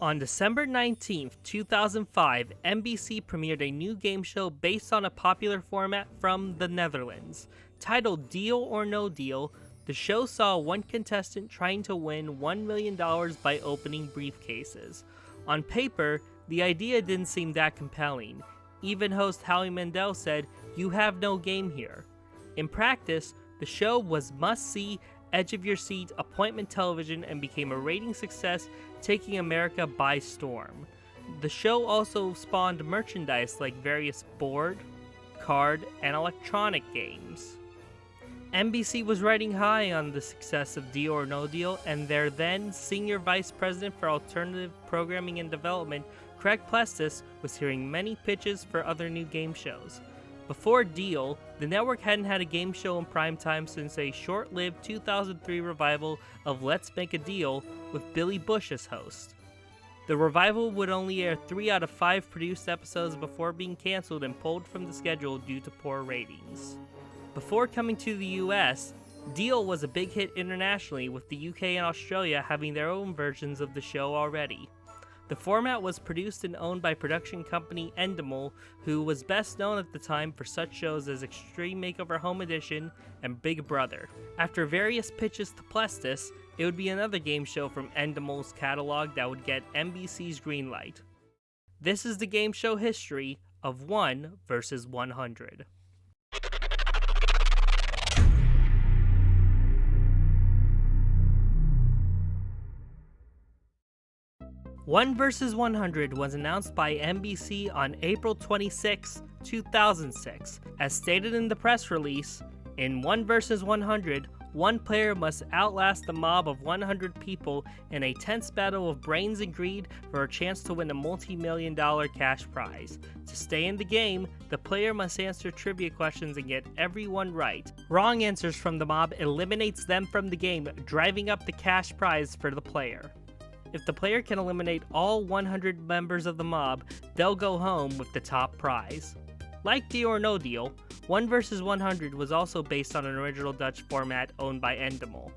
On December 19, 2005, NBC premiered a new game show based on a popular format from the Netherlands. Titled Deal or No Deal, the show saw one contestant trying to win $1 million by opening briefcases. On paper, the idea didn't seem that compelling. Even host Howie Mandel said, "You have no game here." In practice, the show was must-see, edge-of-your-seat appointment television and became a rating success, taking America by storm. The show also spawned merchandise like various board, card, and electronic games. NBC was riding high on the success of Deal or No Deal, and their then Senior Vice President for Alternative Programming and Development, Craig Plestis, was hearing many pitches for other new game shows. Before Deal, the network hadn't had a game show in primetime since a short-lived 2003 revival of Let's Make a Deal with Billy Bush as host. The revival would only air 3 out of 5 produced episodes before being canceled and pulled from the schedule due to poor ratings. Before coming to the US, Deal was a big hit internationally, with the UK and Australia having their own versions of the show already. The format was produced and owned by production company Endemol, who was best known at the time for such shows as Extreme Makeover Home Edition and Big Brother. After various pitches to Plestis, it would be another game show from Endemol's catalog that would get NBC's green light. This is the game show history of 1 vs. 100. 1 vs. 100 was announced by NBC on April 26, 2006. As stated in the press release, in 1 vs. 100, one player must outlast a mob of 100 people in a tense battle of brains and greed for a chance to win a multi-million-dollar cash prize. To stay in the game, the player must answer trivia questions and get every one right. Wrong answers from the mob eliminates them from the game, driving up the cash prize for the player. If the player can eliminate all 100 members of the mob, they'll go home with the top prize. Like Deal or No Deal, 1 vs. 100 was also based on an original Dutch format owned by Endemol.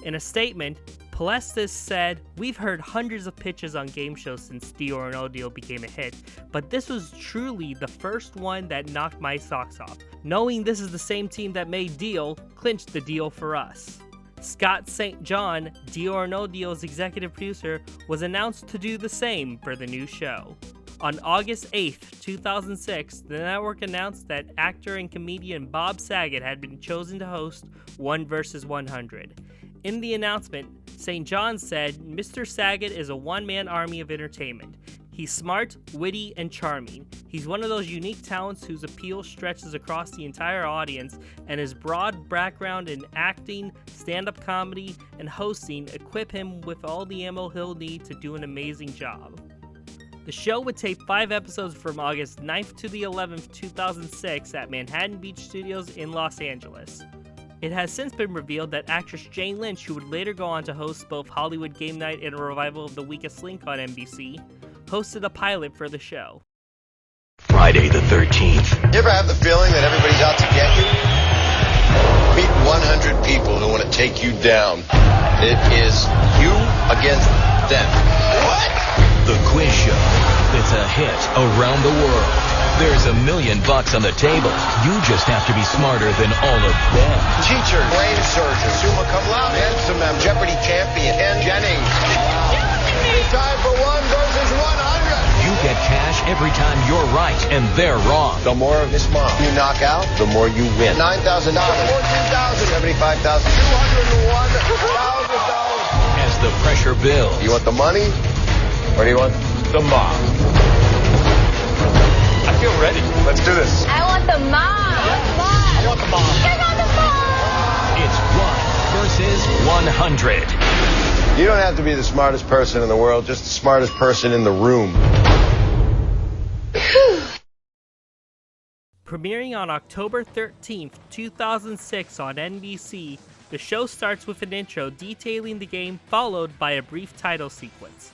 In a statement, Plestis said, "We've heard hundreds of pitches on game shows since Deal or No Deal became a hit, but this was truly the first one that knocked my socks off. Knowing this is the same team that made Deal, clinched the deal for us." Scott St. John, Deal or No Deal's executive producer, was announced to do the same for the new show. On August 8, 2006, the network announced that actor and comedian Bob Saget had been chosen to host 1 vs. 100. In the announcement, St. John said, "Mr. Saget is a one-man army of entertainment. He's smart, witty, and charming. He's one of those unique talents whose appeal stretches across the entire audience, and his broad background in acting, stand-up comedy, and hosting equip him with all the ammo he'll need to do an amazing job." The show would tape 5 episodes from August 9th to the 11th, 2006 at Manhattan Beach Studios in Los Angeles. It has since been revealed that actress Jane Lynch, who would later go on to host both Hollywood Game Night and a revival of The Weakest Link on NBC, hosted a pilot for the show. Friday the 13th. You ever have the feeling that everybody's out to get you? Meet 100 people who want to take you down. It is you against them. What? The quiz show. It's a hit around the world. There's $1 million on the table. You just have to be smarter than all of them. Teacher, brain surgeon, summa cum laude, handsome man, Jeopardy champion, Ken Jennings. Time for 1 vs. 100. You get cash every time you're right and they're wrong. The more of this mob you knock out, the more you win. $9,000, $14,000, $75,000, $201,000. As the pressure builds. You want the money, or do you want the mob? I feel ready. Let's do this. I want the mom. I want the mob. I want the mom. It's 1 vs. 100. You don't have to be the smartest person in the world, just the smartest person in the room. Premiering on October 13th, 2006 on NBC, the show starts with an intro detailing the game, followed by a brief title sequence.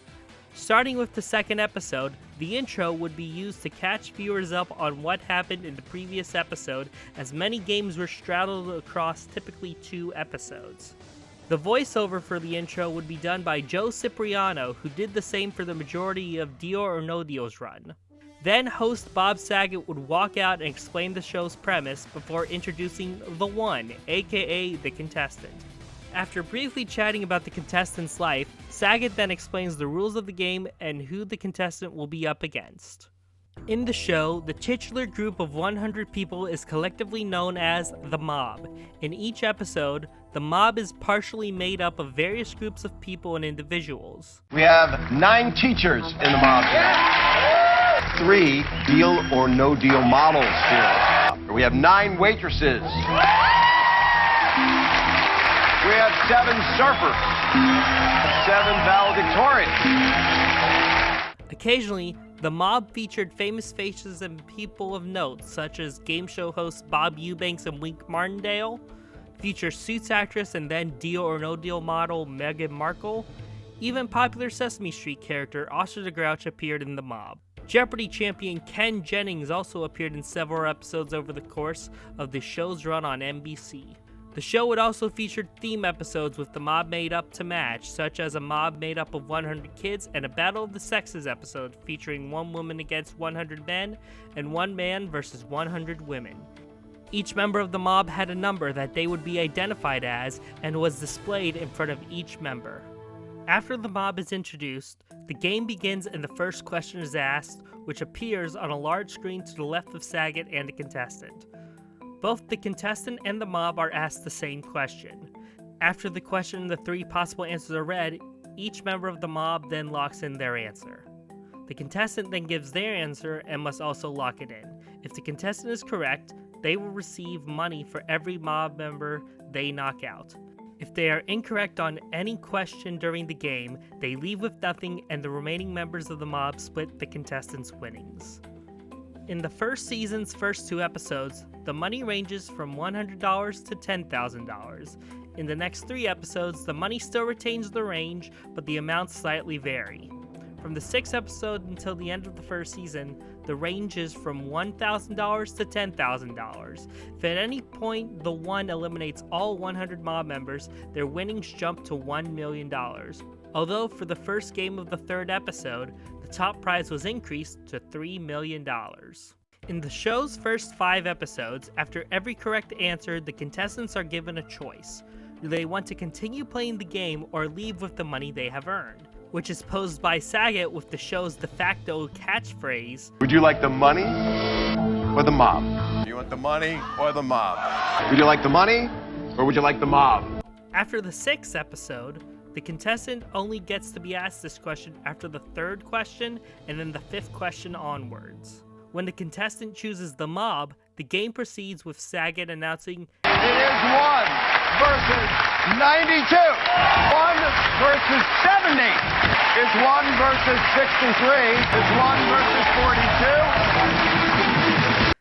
Starting with the second episode, the intro would be used to catch viewers up on what happened in the previous episode, as many games were straddled across typically 2 episodes. The voiceover for the intro would be done by Joe Cipriano, who did the same for the majority of Deal or No Deal's run. Then host Bob Saget would walk out and explain the show's premise before introducing the one, aka the contestant. After briefly chatting about the contestant's life, Saget then explains the rules of the game and who the contestant will be up against. In the show, the titular group of 100 people is collectively known as the Mob. In each episode, the Mob is partially made up of various groups of people and individuals. We have 9 teachers in the mob today. 3 deal or no deal models here. We have 9 waitresses. We have 7 surfers. 7 valedictorians. Occasionally, the Mob featured famous faces and people of note, such as game show hosts Bob Eubanks and Wink Martindale, future Suits actress and then Deal or No Deal model Meghan Markle. Even popular Sesame Street character Oscar the Grouch appeared in the Mob. Jeopardy champion Ken Jennings also appeared in several episodes over the course of the show's run on NBC. The show would also feature theme episodes with the Mob made up to match, such as a Mob made up of 100 kids and a Battle of the Sexes episode featuring 1 woman against 100 men and 1 man versus 100 women. Each member of the Mob had a number that they would be identified as and was displayed in front of each member. After the Mob is introduced, the game begins and the first question is asked, which appears on a large screen to the left of Saget and the contestant. Both the contestant and the Mob are asked the same question. After the question and the 3 possible answers are read, each member of the Mob then locks in their answer. The contestant then gives their answer and must also lock it in. If the contestant is correct, they will receive money for every Mob member they knock out. If they are incorrect on any question during the game, they leave with nothing and the remaining members of the Mob split the contestants' winnings. In the first season's first 2 episodes, the money ranges from $100 to $10,000. In the next 3 episodes, the money still retains the range, but the amounts slightly vary. From the 6th episode until the end of the first season, the range is from $1,000 to $10,000. If at any point the one eliminates all 100 Mob members, their winnings jump to $1 million. Although for the first game of the 3rd episode, the top prize was increased to $3 million. In the show's first 5 episodes, after every correct answer, the contestants are given a choice. Do they want to continue playing the game or leave with the money they have earned? Which is posed by Saget with the show's de facto catchphrase, Would you like the money or the mob? You want the money or the mob? Would you like the money or would you like the mob? After the 6th episode, the contestant only gets to be asked this question after the 3rd question and then the 5th question onwards. When the contestant chooses the Mob, the game proceeds with Saget announcing, It is 1 versus 92. 1 versus 70. It's 1 versus 63. It's 1 versus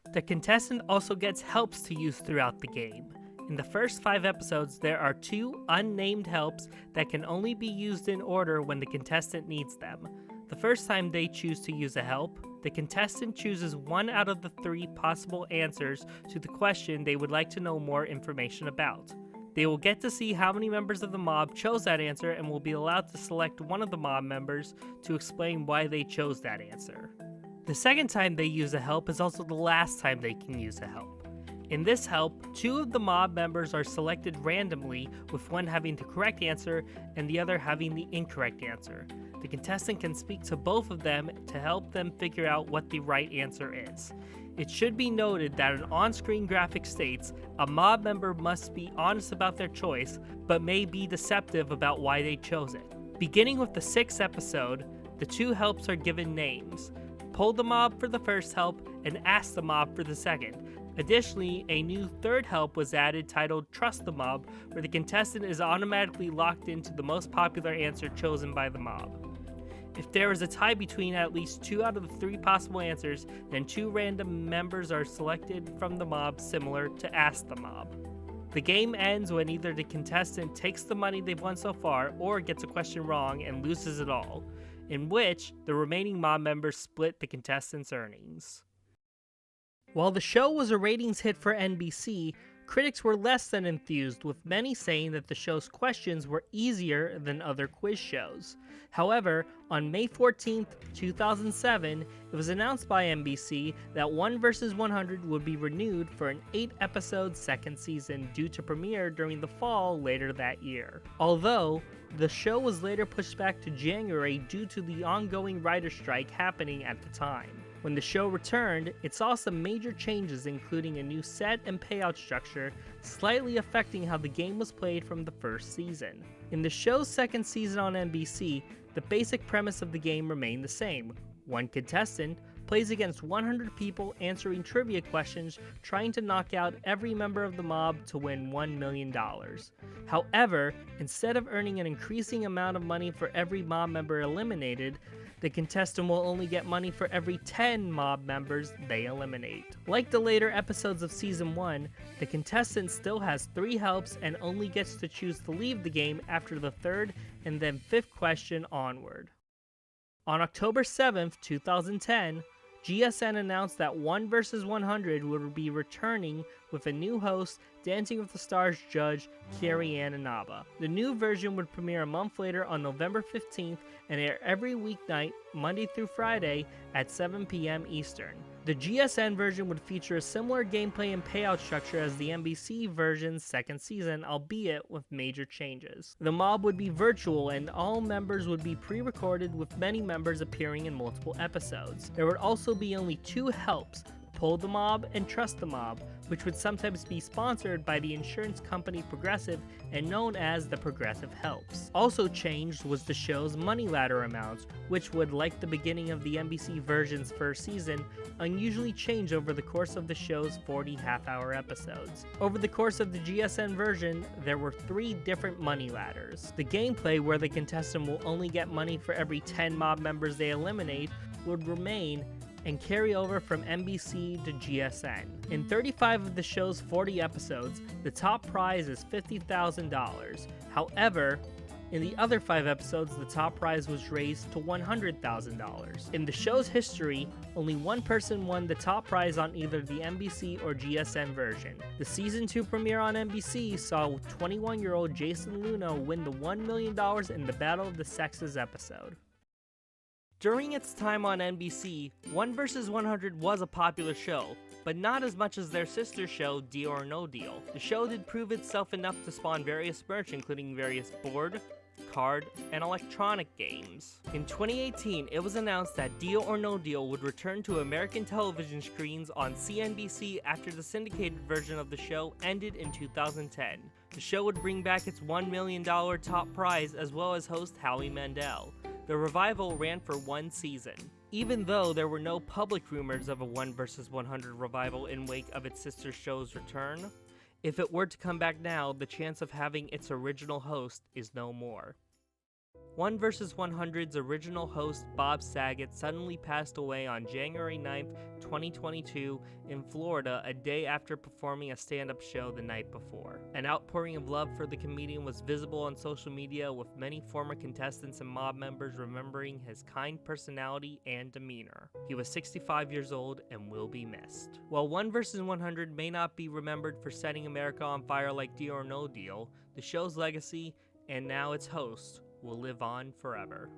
42. The contestant also gets helps to use throughout the game. In the first 5 episodes, there are 2 unnamed helps that can only be used in order when the contestant needs them. The first time they choose to use a help, the contestant chooses 1 out of the 3 possible answers to the question they would like to know more information about. They will get to see how many members of the Mob chose that answer and will be allowed to select one of the Mob members to explain why they chose that answer. The second time they use a help is also the last time they can use a help. In this help, 2 of the Mob members are selected randomly, with one having the correct answer and the other having the incorrect answer. The contestant can speak to both of them to help them figure out what the right answer is. It should be noted that an on-screen graphic states a Mob member must be honest about their choice, but may be deceptive about why they chose it. Beginning with the 6th episode, the 2 helps are given names. Poll the Mob for the first help and Ask the Mob for the second. Additionally, a new 3rd help was added titled Trust the Mob, where the contestant is automatically locked into the most popular answer chosen by the Mob. If there is a tie between at least 2 out of the 3 possible answers, then 2 random members are selected from the Mob, similar to Ask the Mob. The game ends when either the contestant takes the money they've won so far or gets a question wrong and loses it all, in which the remaining Mob members split the contestants' earnings. While the show was a ratings hit for NBC, critics were less than enthused, with many saying that the show's questions were easier than other quiz shows. However, on May 14, 2007, it was announced by NBC that 1 vs. 100 would be renewed for an 8-episode second season due to premiere during the fall later that year. Although, the show was later pushed back to January due to the ongoing writer's strike happening at the time. When the show returned, it saw some major changes, including a new set and payout structure, slightly affecting how the game was played from the first season. In the show's second season on NBC, the basic premise of the game remained the same. One contestant plays against 100 people answering trivia questions, trying to knock out every member of the mob to win $1 million. However, instead of earning an increasing amount of money for every mob member eliminated, the contestant will only get money for every 10 mob members they eliminate. Like the later episodes of Season 1, the contestant still has 3 helps and only gets to choose to leave the game after the 3rd and then 5th question onward. On October 7th, 2010, GSN announced that 1 vs. 100 would be returning with a new host, Dancing with the Stars judge Carrie Ann Inaba. The new version would premiere a month later on November 15th and air every weeknight, Monday through Friday at 7 p.m. Eastern. The GSN version would feature a similar gameplay and payout structure as the NBC version's second season, albeit with major changes. The mob would be virtual and all members would be pre-recorded, with many members appearing in multiple episodes. There would also be only 2 helps, Pull the Mob and Trust the Mob, which would sometimes be sponsored by the insurance company Progressive and known as the Progressive Helps. Also changed was the show's money ladder amounts, which would, like the beginning of the NBC version's first season, unusually change over the course of the show's 40 half-hour episodes. Over the course of the GSN version, there were 3 different money ladders. The gameplay, where the contestant will only get money for every 10 mob members they eliminate, would remain and carry over from NBC to GSN. In 35 of the show's 40 episodes, the top prize is $50,000. However, in the other 5 episodes, the top prize was raised to $100,000. In the show's history, only one person won the top prize on either the NBC or GSN version. The Season 2 premiere on NBC saw 21-year-old Jason Luno win the $1 million in the Battle of the Sexes episode. During its time on NBC, 1 vs. 100 was a popular show, but not as much as their sister show, Deal or No Deal. The show did prove itself enough to spawn various merch, including various board, card, and electronic games. In 2018, it was announced that Deal or No Deal would return to American television screens on CNBC after the syndicated version of the show ended in 2010. The show would bring back its $1 million top prize as well as host Howie Mandel. The revival ran for 1 season. Even though there were no public rumors of a 1 vs. 100 revival in wake of its sister show's return, if it were to come back now, the chance of having its original host is no more. 1 vs. 100's original host, Bob Saget, suddenly passed away on January 9th, 2022 in Florida, a day after performing a stand-up show the night before. An outpouring of love for the comedian was visible on social media, with many former contestants and mob members remembering his kind personality and demeanor. He was 65 years old and will be missed. While 1 vs. 100 may not be remembered for setting America on fire like Deal or No Deal, the show's legacy, and now its host, will live on forever.